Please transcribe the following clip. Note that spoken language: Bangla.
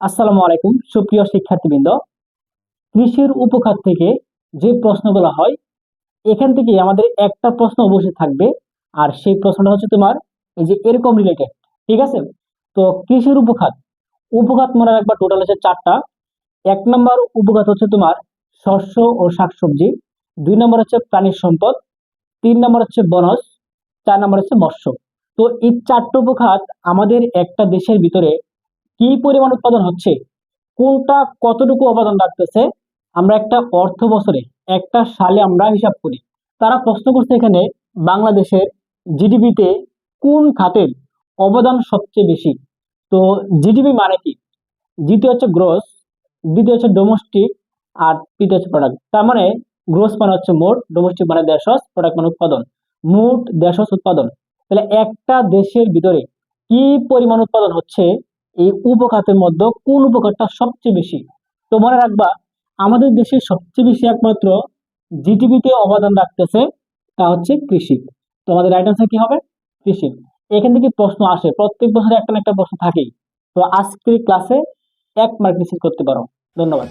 আসসালামু আলাইকুম সুপ্রিয় শিক্ষার্থীবৃন্দ। কৃষির উপখাত থেকে যে প্রশ্নগুলো হয় এখান থেকে আমাদের একটা প্রশ্ন অবশ্যই থাকবে। আর সেই প্রশ্নটা হচ্ছে তোমার এই যে এরকম রিলেটেড। ঠিক আছে? তো কৃষির উপখাত উপখাত মনে রাখবা টোটাল হচ্ছে চারটা। এক নম্বর উপখাত হচ্ছে তোমার শস্য ও শাকসবজি, দুই নম্বর হচ্ছে প্রাণী সম্পদ, তিন নম্বর হচ্ছে বনজ, চার নম্বর হচ্ছে মৎস্য। তো এই চারটা উপখাত আমাদের একটা দেশের ভিতরে কি পরিমাণ উৎপাদন হচ্ছে, কোনটা কতটুকু অবদান রাখতেছে, আমরা একটা অর্থ বছরে একটা সালে আমরা হিসাব করি। তারা প্রশ্ন করছে এখানে বাংলাদেশের জিডিপিতে কোন খাতের অবদান সবচেয়ে বেশি। তো জিডিপি মানে কি? দ্বিতীয় হচ্ছে গ্রোস, দ্বিতীয় হচ্ছে ডোমেস্টিক, আর তৃতীয় হচ্ছে প্রোডাক্ট। তার মানে গ্রোস মানে হচ্ছে মোট, ডোমেস্টিক মানে দেশজ, প্রোডাক্ট মানে উৎপাদন। মোট দেশজ উৎপাদন। তাহলে একটা দেশের ভিতরে কি পরিমাণ উৎপাদন হচ্ছে, এই উপখাতের মধ্যে কোন উপখাতটা সবচেয়ে বেশি। তো মনে রাখবা আমাদের দেশের সবচেয়ে বেশি একমাত্র জিডিপিতে অবদান রাখতেছে তা হচ্ছে কৃষি। তো আমাদের রাইট আনসার কি হবে? কৃষি। এখান থেকে প্রশ্ন আসে, প্রত্যেক বছরে একটা না একটা প্রশ্ন থাকেই। তো আজকের ক্লাসে 1 মার্ক নিশ্চিত করতে পারো। ধন্যবাদ।